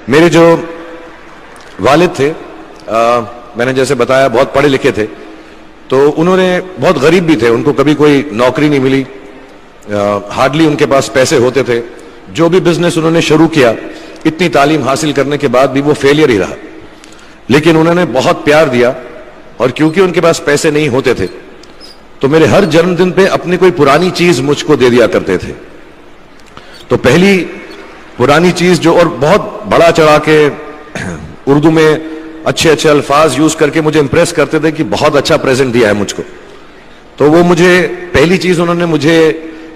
मेरे जो वालिद थे, मैंने जैसे बताया बहुत पढ़े लिखे थे, तो उन्होंने बहुत गरीब भी थे, उनको कभी कोई नौकरी नहीं मिली, हार्डली उनके पास पैसे होते थे। जो भी बिजनेस उन्होंने शुरू किया, इतनी तालीम हासिल करने के बाद भी वो फेलियर ही रहा। लेकिन उन्होंने बहुत प्यार दिया, और क्योंकि उनके पास पैसे नहीं होते थे तो मेरे हर जन्मदिन पे अपनी कोई पुरानी चीज मुझको दे दिया करते थे। तो पहली पुरानी चीज जो, और बहुत बड़ा चढ़ा के उर्दू में अच्छे अच्छे अल्फाज यूज करके मुझे इंप्रेस करते थे कि बहुत अच्छा प्रेजेंट दिया है मुझको। तो वो मुझे पहली चीज उन्होंने मुझे,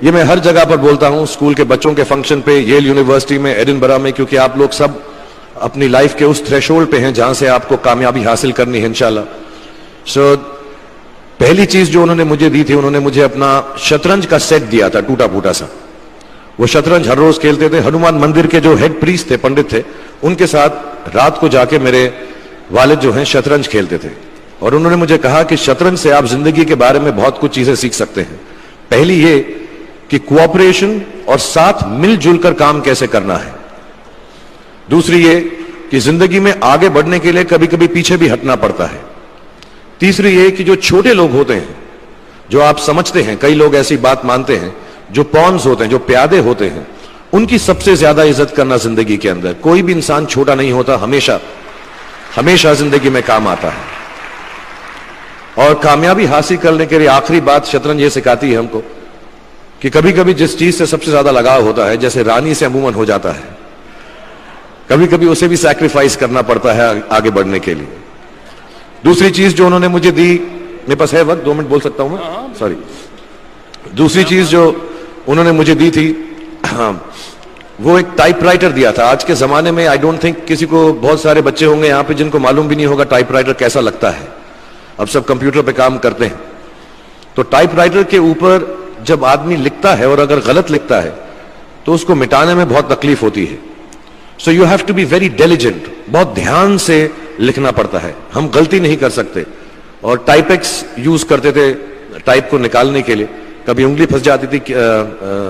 ये मैं हर जगह पर बोलता हूं, स्कूल के बच्चों के फंक्शन पे, येल यूनिवर्सिटी में, एडिनबरा में, क्योंकि आप लोग सब अपनी लाइफ के उस थ्रेशोल्ड पे हैं जहां से आपको कामयाबी हासिल करनी है इंशाल्लाह। सो पहली चीज जो उन्होंने मुझे दी थी, उन्होंने मुझे अपना शतरंज का सेट दिया था, टूटा फूटा सा। वो शतरंज हर रोज खेलते थे। हनुमान मंदिर के जो हेड प्रीस्ट थे, पंडित थे, उनके साथ रात को जाके मेरे वालिद जो हैं शतरंज खेलते थे। और उन्होंने मुझे कहा कि शतरंज से आप जिंदगी के बारे में बहुत कुछ चीजें सीख सकते हैं। पहली ये कि कोऑपरेशन और साथ मिलजुल कर काम कैसे करना है। दूसरी ये कि जिंदगी में आगे बढ़ने के लिए कभी कभी पीछे भी हटना पड़ता है। तीसरी ये कि जो छोटे लोग होते हैं, जो आप समझते हैं, कई लोग ऐसी बात मानते हैं, जो पॉन्स होते हैं, जो प्यादे होते हैं, उनकी सबसे ज्यादा इज्जत करना जिंदगी के अंदर। कोई भी इंसान छोटा नहीं होता, हमेशा हमेशा जिंदगी में काम आता है। और कामयाबी हासिल करने के लिए आखिरी बात शतरंज ये सिखाती है हमको कि कभी कभी जिस चीज से सबसे ज्यादा लगाव होता है, जैसे रानी से अमूमन हो जाता है, कभी कभी उसे भी सैक्रिफाइस करना पड़ता है आगे बढ़ने के लिए। दूसरी चीज जो उन्होंने मुझे दी, मेरे पास है वक्त, 2 मिनट बोल सकता हूं मैं, सॉरी। दूसरी चीज जो उन्होंने मुझे दी थी, वो एक टाइपराइटर दिया था। आज के जमाने में आई डोंट थिंक किसी को, बहुत सारे बच्चे होंगे यहाँ पे जिनको मालूम भी नहीं होगा टाइपराइटर कैसा लगता है। अब सब कंप्यूटर पे काम करते हैं। तो टाइपराइटर के ऊपर जब आदमी लिखता है और अगर गलत लिखता है तो उसको मिटाने में बहुत तकलीफ होती है। So you have to be very diligent, बहुत ध्यान से लिखना पड़ता है। हम गलती नहीं कर सकते। और टाइपेक्स यूज करते थे टाइप को निकालने के लिए, कभी उंगली फंस जाती थी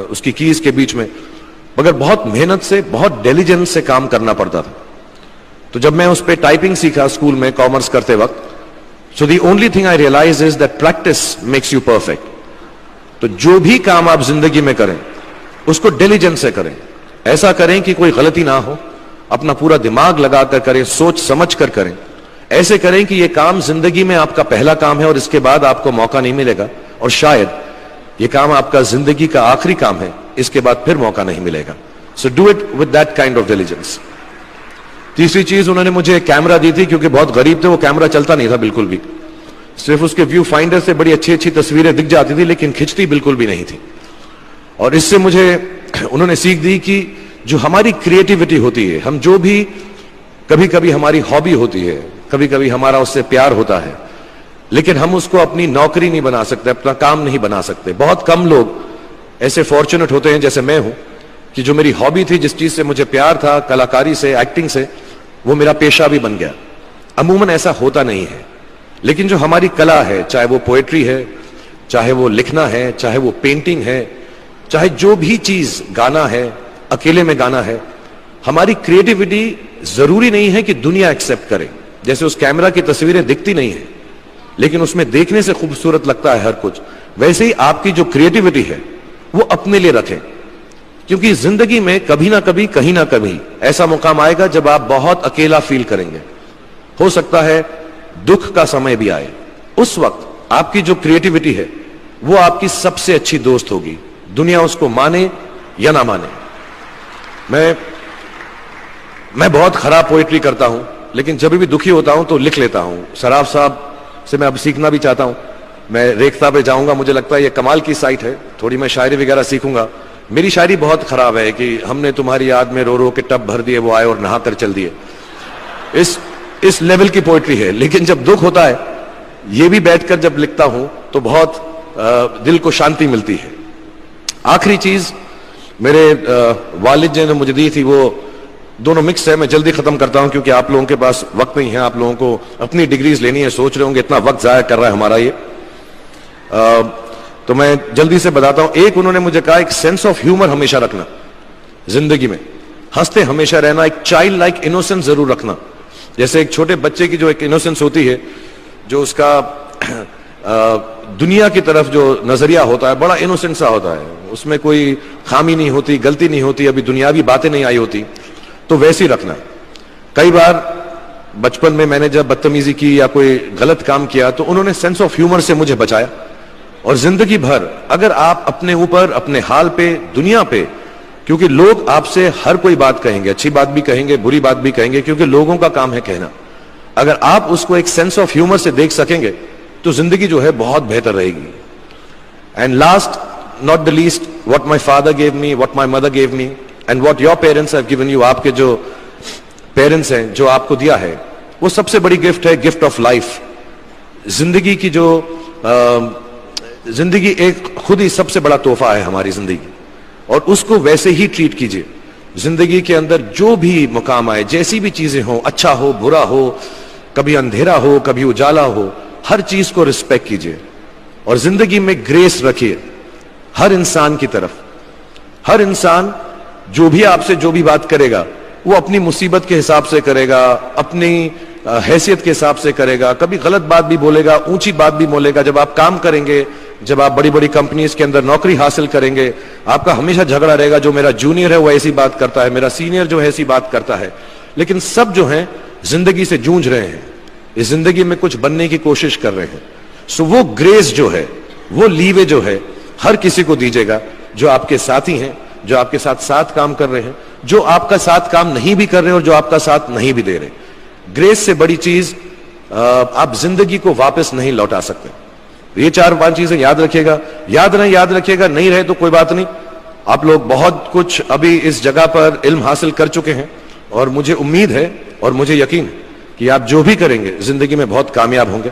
उसकी कीज के बीच में, मगर बहुत मेहनत से, बहुत डिलिजेंस से काम करना पड़ता था। तो जब मैं उस पर टाइपिंग सीखा स्कूल में कॉमर्स करते वक्त, so the only thing I realise is that practice makes you perfect. तो जो भी काम आप जिंदगी में करें उसको डिलिजेंस से करें, ऐसा करें कि कोई गलती ना हो, अपना पूरा दिमाग लगाकर करें, सोच समझ कर करें, ऐसे करें कि यह काम जिंदगी में आपका पहला काम है और इसके बाद आपको मौका नहीं मिलेगा, और शायद यह काम आपका जिंदगी का आखिरी काम है, इसके बाद फिर मौका नहीं मिलेगा। So do it with that kind of diligence. तीसरी चीज उन्होंने मुझे एक कैमरा दी थी, क्योंकि बहुत गरीब थे, वो कैमरा चलता नहीं था बिल्कुल भी, सिर्फ उसके व्यू फाइंडर से बड़ी अच्छी अच्छी तस्वीरें दिख जाती थी, लेकिन खिंचती बिल्कुल भी नहीं थी। और इससे मुझे उन्होंने सीख दी कि जो हमारी क्रिएटिविटी होती है, हम जो भी, कभी कभी हमारी हॉबी होती है, कभी कभी हमारा उससे प्यार होता है, लेकिन हम उसको अपनी नौकरी नहीं बना सकते, अपना काम नहीं बना सकते। बहुत कम लोग ऐसे फॉर्चुनेट होते हैं जैसे मैं हूं कि जो मेरी हॉबी थी, जिस चीज से मुझे प्यार था, कलाकारी से, एक्टिंग से, वो मेरा पेशा भी बन गया। अमूमन ऐसा होता नहीं है, लेकिन जो हमारी कला है, चाहे वो पोएट्री है, चाहे वो लिखना है, चाहे वो पेंटिंग है, चाहे जो भी चीज, गाना है, अकेले में गाना है, हमारी क्रिएटिविटी जरूरी नहीं है कि दुनिया एक्सेप्ट करे। जैसे उस कैमरा की तस्वीरें दिखती नहीं है, लेकिन उसमें देखने से खूबसूरत लगता है हर कुछ, वैसे ही आपकी जो क्रिएटिविटी है वो अपने लिए रखें, क्योंकि जिंदगी में कभी ना कभी, कहीं ना कभी ऐसा मुकाम आएगा जब आप बहुत अकेला फील करेंगे। हो सकता है दुख का समय भी आए, उस वक्त आपकी जो क्रिएटिविटी है वो आपकी सबसे अच्छी दोस्त होगी, दुनिया उसको माने या ना माने। मैं बहुत खराब पोएट्री करता हूं, लेकिन जब भी दुखी होता हूं तो लिख लेता हूं। सराफ साहब से मैं अब सीखना भी चाहता हूं। मैं रेखता पे जाऊंगा, मुझे लगता है ये कमाल की साइट है, थोड़ी मैं शायरी वगैरह सीखूंगा। मेरी शायरी बहुत खराब है कि हमने तुम्हारी याद में रो रो के टब भर दिए, वो आए और नहा कर चल दिए, इस लेवल की पोएट्री है। लेकिन जब दुख होता है, ये भी बैठकर जब लिखता हूं तो बहुत दिल को शांति मिलती है। आखिरी चीज मेरे वालिद जी ने मुझे दी थी, वो दोनों मिक्स है, मैं जल्दी खत्म करता हूं क्योंकि आप लोगों के पास वक्त नहीं है, आप लोगों को अपनी डिग्रीज लेनी है, सोच रहे होंगे इतना वक्त जाया कर रहा है हमारा ये। तो मैं जल्दी से बताता हूं। एक, उन्होंने मुझे कहा एक सेंस ऑफ ह्यूमर हमेशा रखना जिंदगी में। हंसते हमेशा रहना, एक चाइल्ड लाइक इनोसेंस जरूर रखना। जैसे एक छोटे बच्चे की जो एक इनोसेंस होती है, जो उसका दुनिया की तरफ जो नजरिया होता है बड़ा इनोसेंट सा होता है, उसमें कोई खामी नहीं होती, गलती नहीं होती, अभी दुनियावी बातें नहीं आई होती, तो वैसे ही रखना। कई बार बचपन में मैंने जब बदतमीजी की या कोई गलत काम किया तो उन्होंने सेंस ऑफ ह्यूमर से मुझे बचाया। और जिंदगी भर अगर आप अपने ऊपर, अपने हाल पे, दुनिया पे, क्योंकि लोग आपसे हर कोई बात कहेंगे, अच्छी बात भी कहेंगे, बुरी बात भी कहेंगे, क्योंकि लोगों का काम है कहना। अगर आप उसको एक सेंस ऑफ ह्यूमर से देख सकेंगे तो जिंदगी जो है बहुत बेहतर रहेगी। And last not the least, what my father gave me, what my mother gave me and what your parents have given you, आपके जो पेरेंट्स हैं जो आपको दिया है, वो सबसे बड़ी गिफ्ट है, गिफ्ट ऑफ लाइफ। जिंदगी की जो जिंदगी एक खुद ही सबसे बड़ा तोहफा है हमारी जिंदगी, और उसको वैसे ही ट्रीट कीजिए। जिंदगी के अंदर जो भी मुकाम आए, जैसी भी चीजें हो, अच्छा हो बुरा हो, कभी अंधेरा हो कभी उजाला हो, हर चीज को रिस्पेक्ट कीजिए और जिंदगी में ग्रेस रखिए हर इंसान की तरफ। हर इंसान जो भी आपसे जो भी बात करेगा वो अपनी मुसीबत के हिसाब से करेगा, अपनी हैसियत के हिसाब से करेगा, कभी गलत बात भी बोलेगा, ऊंची बात भी बोलेगा। जब आप काम करेंगे, जब आप बड़ी बड़ी कंपनीज के अंदर नौकरी हासिल करेंगे, आपका हमेशा झगड़ा रहेगा, जो मेरा जूनियर है वो ऐसी बात करता है, मेरा सीनियर जो है ऐसी बात करता है। लेकिन सब जो है जिंदगी से जूझ रहे हैं, इस जिंदगी में कुछ बनने की कोशिश कर रहे हैं। सो वो ग्रेस जो है, वो लीवे जो है, हर किसी को दीजिएगा जो आपके साथी हैं, जो आपके साथ साथ काम कर रहे हैं, जो आपका साथ काम नहीं भी कर रहे और जो आपका साथ नहीं भी दे रहे। ग्रेस से बड़ी चीज आप जिंदगी को वापस नहीं लौटा सकते। ये 4-5 चीजें याद रखिएगा। याद रखिएगा, नहीं रहे तो कोई बात नहीं। आप लोग बहुत कुछ अभी इस जगह पर इल्म हासिल कर चुके हैं और मुझे उम्मीद है और मुझे यकीन है कि आप जो भी करेंगे जिंदगी में बहुत कामयाब होंगे।